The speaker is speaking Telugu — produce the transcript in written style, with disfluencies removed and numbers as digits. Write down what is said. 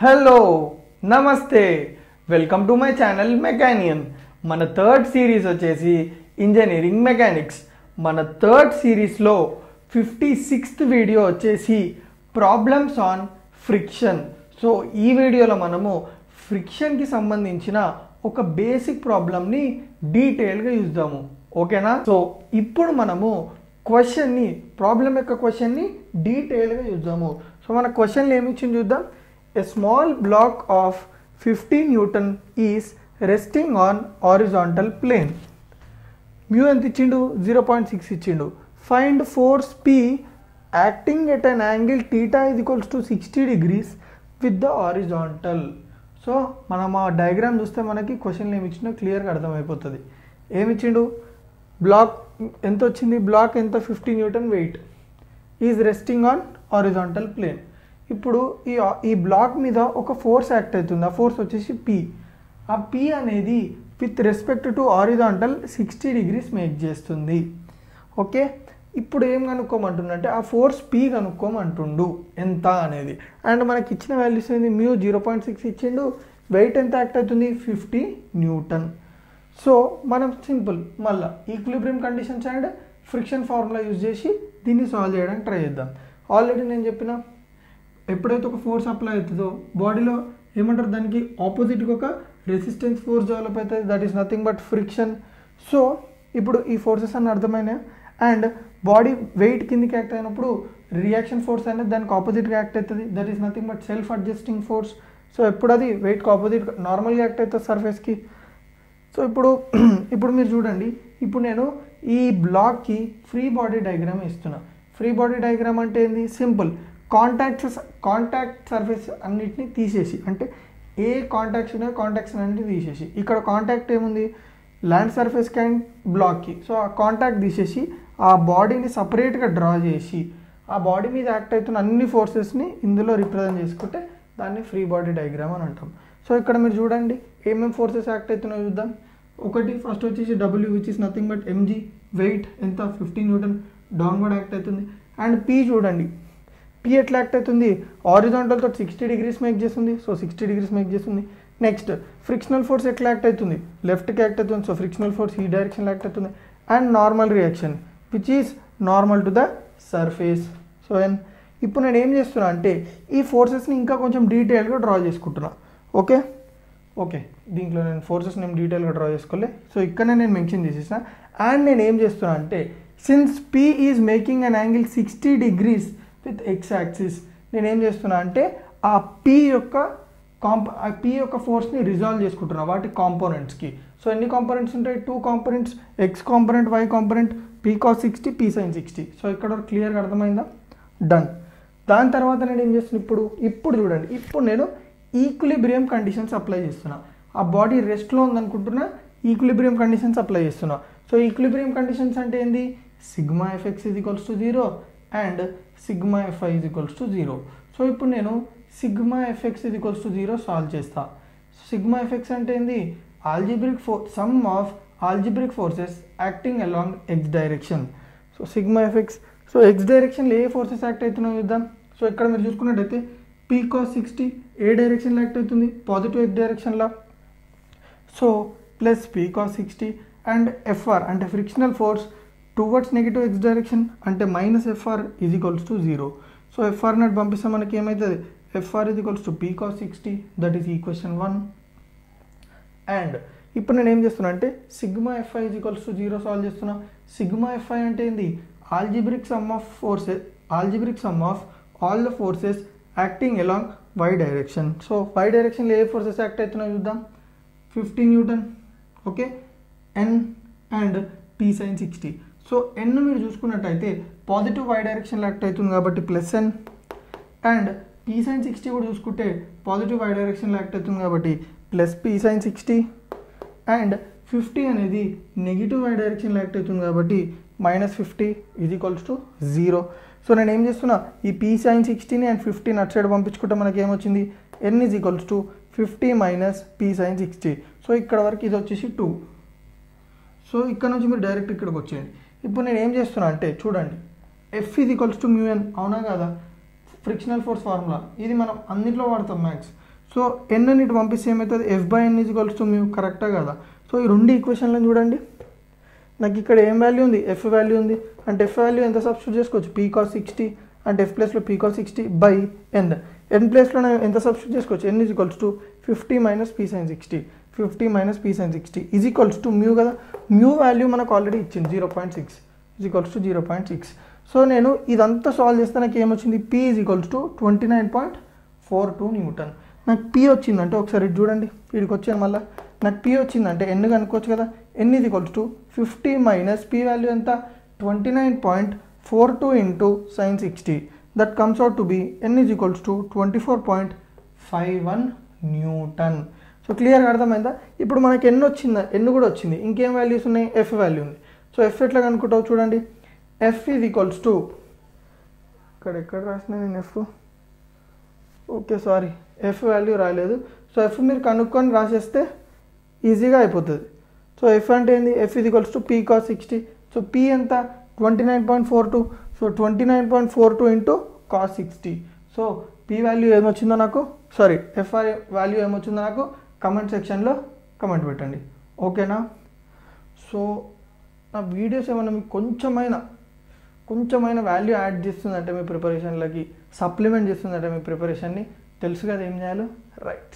హలో నమస్తే వెల్కమ్ టు మై ఛానల్ మెకానియన్. మన థర్డ్ సిరీస్ వచ్చేసి ఇంజనీరింగ్ మెకానిక్స్. మన థర్డ్ సిరీస్లో 56th వీడియో వచ్చేసి ప్రాబ్లమ్స్ ఆన్ ఫ్రిక్షన్. సో ఈ వీడియోలో మనము ఫ్రిక్షన్కి సంబంధించిన ఒక బేసిక్ ప్రాబ్లమ్ని డీటెయిల్గా చూద్దాము. ఓకేనా? సో ఇప్పుడు మనము ప్రాబ్లం యొక్క క్వశ్చన్ని డీటెయిల్గా చూద్దాము. సో మన క్వశ్చన్లు ఏమి ఇచ్చింది చూద్దాం. A small block of 50 Newton is resting on horizontal plane. Mu ఎంత ఇచ్చిండు? 0.6 ఇచ్చిండు. Find force P acting at an angle theta is equals to 60 degrees with the horizontal. So మనం ఆ డయాగ్రామ్ చూస్తే మనకి క్వశ్చన్లు ఏమి ఇచ్చిందో క్లియర్గా అర్థమైపోతుంది. ఏమి ఇచ్చిండు? బ్లాక్ ఎంత వచ్చింది? బ్లాక్ ఎంత? 50 newton weight is resting on horizontal plane. ఇప్పుడు ఈ బ్లాక్ మీద ఒక ఫోర్స్ యాక్ట్ అవుతుంది. ఆ ఫోర్స్ వచ్చేసి పి. ఆ పి అనేది with respect to horizontal 60 degrees make చేస్తుంది. ఓకే, ఇప్పుడు ఏం కనుక్కోమంటుండంటే ఆ ఫోర్స్ పి కనుక్కోమంటుండు ఎంత అనేది. అండ్ మనకి ఇచ్చిన వాల్యూస్ ఏంది? మ్యూ 0.6 ఇచ్చిండు. వెయిట్ ఎంత యాక్ట్ అవుతుంది? 50 న్యూటన్. సో మనం సింపుల్ మళ్ళీ equilibrium conditions and friction formula use చేసి దీన్ని సాల్వ్ చేయడానికి ట్రై చేద్దాం. ఆల్రెడీ నేను చెప్పిన ఎప్పుడైతే ఒక ఫోర్స్ అప్లై అవుతుందో బాడీలో ఏమంటారు, దానికి ఆపోజిట్గా ఒక రెసిస్టెన్స్ ఫోర్స్ డెవలప్ అవుతుంది. That is nothing but friction. So ఇప్పుడు ఈ ఫోర్సెస్ అన్నీ అర్థమైనాయి. అండ్ బాడీ వెయిట్ కిందికి యాక్ట్ అయినప్పుడు రియాక్షన్ ఫోర్స్ అనేది దానికి ఆపోజిట్గా యాక్ట్ అవుతుంది. That is nothing but self adjusting force. So ఎప్పుడు అది వెయిట్కి ఆపోజిట్ నార్మల్గా యాక్ట్ అవుతుంది సర్ఫేస్కి. సో ఇప్పుడు మీరు చూడండి, ఇప్పుడు నేను ఈ బ్లాక్కి ఫ్రీ బాడీ డయాగ్రామ్ ఇస్తున్నా. ఫ్రీ బాడీ డయాగ్రామ్ అంటే ఏంది? సింపుల్. కాంటాక్ట్ సర్ఫేస్ అన్నిటిని తీసేసి, అంటే ఏ కాంటాక్ట్స్ ఉన్నాయో కాంటాక్ట్స్ అన్నింటినీ తీసేసి, ఇక్కడ కాంటాక్ట్ ఏముంది? ల్యాండ్ సర్ఫేస్కి అండ్ బ్లాక్కి. సో ఆ కాంటాక్ట్ తీసేసి ఆ బాడీని సపరేట్గా డ్రా చేసి ఆ బాడీ మీద యాక్ట్ అవుతున్న అన్ని ఫోర్సెస్ని ఇందులో రిప్రజెంట్ చేసుకుంటే దాన్ని ఫ్రీ బాడీ డయాగ్రామ్ అని అంటాం. సో ఇక్కడ మీరు చూడండి ఏమేమి ఫోర్సెస్ యాక్ట్ అవుతున్నాయో చూద్దాం. ఒకటి ఫస్ట్ వచ్చేసి W which is nothing but MG. Weight ఎంత? 50 న్యూటన్ డౌన్వర్డ్ యాక్ట్ అవుతుంది. అండ్ పీ చూడండి, పీ ఎట్లా యాక్ట్ అవుతుంది? హారిజాంటల్తో 60 degrees మేక్ చేస్తుంది. సో 60 degrees మేక్ చేస్తుంది. నెక్స్ట్ ఫ్రిక్షనల్ ఫోర్స్ ఎట్లా యాక్ట్ అవుతుంది? లెఫ్ట్కి యాక్ట్ అవుతుంది. సో ఫ్రిక్షనల్ ఫోర్స్ ఈ డైరెక్షన్లో యాక్ట్ అవుతుంది. And normal reaction which is normal to the surface. So ఇప్పుడు నేను ఏం చేస్తున్నా అంటే ఈ ఫోర్సెస్ని ఇంకా కొంచెం డీటెయిల్గా డ్రా చేసుకుంటున్నా. ఓకే దీంట్లో నేను ఫోర్సెస్ నేను డీటెయిల్గా డ్రా చేసుకోలే. సో ఇక్కడనే నేను మెన్షన్ చేసేసిన. అండ్ నేను ఏం చేస్తున్నా అంటే since P is making an angle 60 degrees with X axis, నేనేం చేస్తున్నా అంటే ఆ పీ యొక్క ఫోర్స్ని రిజాల్వ్ చేసుకుంటున్నా వాటి కాంపోనెంట్స్కి. సో ఎన్ని కాంపోనెంట్స్ ఉంటాయి? 2 components, X component, Y component, P cos 60, P sine 60. So ఇక్కడ క్లియర్గా అర్థమైందా? డన్. దాని తర్వాత నేను ఏం చేస్తున్నా, ఇప్పుడు చూడండి, ఇప్పుడు నేను ఈక్విలిబ్రియం కండిషన్స్ అప్లై చేస్తున్నా. ఆ బాడీ రెస్ట్లో ఉందనుకుంటున్నా, ఈక్విలిబ్రియం కండిషన్స్ అప్లై చేస్తున్నా. సో ఈక్విలిబ్రియం కండిషన్స్ అంటే ఏంది? Sigma F X is equals to 0 and sigma f i is equals to 0. So ఇప్పుడు నేను sigma F X is equals to 0 solve చేస్తా. సిగ్మా ఎఫ్ఎక్స్ అంటే ఏంది? Sum of algebraic forces acting along X direction. So sigma F X. So X డైరెక్షన్లో ఏ ఫోర్సెస్ యాక్ట్ అవుతున్నాయో చూద్దాం. సో ఇక్కడ మీరు చూసుకున్నట్టయితే పీ కాస్ 60 ఏ డైరెక్షన్లో యాక్ట్ అవుతుంది? పాజిటివ్ ఎక్స్ డైరెక్షన్లో. So plus P cos 60 and FR అంటే frictional force towards negative x direction అంటే minus FR is equals to 0. So FR నట్ పంపిస్తే మనకి ఏమవుతుంది? FR is equals to P cos 60. That is equation 1. And ఇప్పుడు నేను ఏం చేస్తున్నా అంటే sigma f i is equals to 0 solve చేస్తున్నా. సిగ్మా ఎఫ్ఐ అంటే ఏంది? Algebraic sum of all the forces acting along y direction. So y డైరెక్షన్లో ఏ ఫోర్సెస్ యాక్ట్ అవుతున్నాయో చూద్దాం. 50 newton. Okay, N and P sine 60. So N మీరు చూసుకున్నట్టయితే పాజిటివ్ వై డైరెక్షన్లో యాక్ట్ అవుతుంది కాబట్టి plus N. And P sine 60 కూడా చూసుకుంటే పాజిటివ్ వై డైరెక్షన్లో యాక్ట్ అవుతుంది కాబట్టి ప్లస్ పీ సైన్ 60. అండ్ 50 అనేది నెగిటివ్ వై డైరెక్షన్లో యాక్ట్ అవుతుంది కాబట్టి -50 ఈజ్ ఈక్వల్స్ టు 0. సో నేను ఏం చేస్తున్నా, ఈ పీ సైన్ 60ని అండ్ 50 అటు సైడ్ పంపించుకుంటే మనకి ఏమొచ్చింది? N is equals to 50 minus P sine 60. So ఇక్కడ వరకు ఇది వచ్చేసి 2. సో ఇక్కడ నుంచి మీరు డైరెక్ట్ ఇక్కడికి వచ్చేయండి. ఇప్పుడు నేను ఏం చేస్తున్నా అంటే చూడండి, F is equals to mu N, అవునా కదా? ఫ్రిక్షనల్ ఫోర్స్ ఫార్ములా, ఇది మనం అన్నింటిలో వాడతాం మ్యాథ్స్. సో ఎన్ అని ఇటు పంపిస్తే ఏమవుతుంది, F by N is equals to mu, కరెక్టా కదా. సో ఈ రెండు ఈక్వేషన్లను చూడండి, నాకు ఇక్కడ ఏం వాల్యూ ఉంది, ఎఫ్ వాల్యూ ఉంది, అంటే ఎఫ్ వాల్యూ ఎంత సబ్స్టిట్యూట్ చేసుకోవచ్చు, పీ కాస్ 60, అంటే ఎఫ్ ప్లేస్లో P cos 60 by N. N ప్లేస్లో ఎంత సబ్స్టిట్యూట్ చేసుకోవచ్చు, N is equals to 50 minus P sine 60, 50 minus P sine 60 is equals to mu కదా. మ్యూ వాల్యూ మనకు ఆల్రెడీ ఇచ్చింది 0.6 ఈజ్ ఈక్వల్స్ టు 0.6. సో నేను ఇదంతా సాల్వ్ చేస్తే నాకు ఏమొచ్చింది, P is equals to 29.42 Newton. నాకు పీ వచ్చిందంటే ఒకసారి ఇటు చూడండి, వీడికి వచ్చాను మళ్ళీ, నాకు పీ వచ్చిందంటే ఎన్ కనుక్కోవచ్చు కదా. N is equals to 50 minus P value ఎంత, 29.42 into sine 60, that comes out to be N is equals to 24.51 newton. So క్లియర్గా అర్థమైందా. ఇప్పుడు మనకి ఎన్ వచ్చిందా, ఎన్ కూడా వచ్చింది, ఇంకేం వాల్యూస్ ఉన్నాయి, ఎఫ్ వాల్యూ ఉంది. సో ఎఫ్ ఎట్లా కనుక్కుంటావు చూడండి, ఎఫ్ ఈజ్ ఈక్వల్స్ టు, ఎక్కడ రాసిన నేను F, okay sorry F value రాలేదు. సో ఎఫ్ మీరు కనుక్కొని రాసేస్తే ఈజీగా అయిపోతుంది. సో ఎఫ్ అంటే ఏంది, F is equals to P cos 60. So P ఎంత 29.42, so 29.42 into cos 60. So P value ఏమొచ్చిందో నాకు, సారీ ఎఫ్ వాల్యూ ఏమొచ్చిందో నాకు కమెంట్ సెక్షన్లో కమెంట్ పెట్టండి, ఓకేనా. సో నా వీడియోస్ ఏమన్నా మీకు కొంచెమైనా వాల్యూ యాడ్ చేస్తుందంటే మీ ప్రిపరేషన్లకి, సప్లిమెంట్ చేస్తుందంటే మీ ప్రిపరేషన్ని, తెలుసు కదా ఏం చేయాలో, రైట్.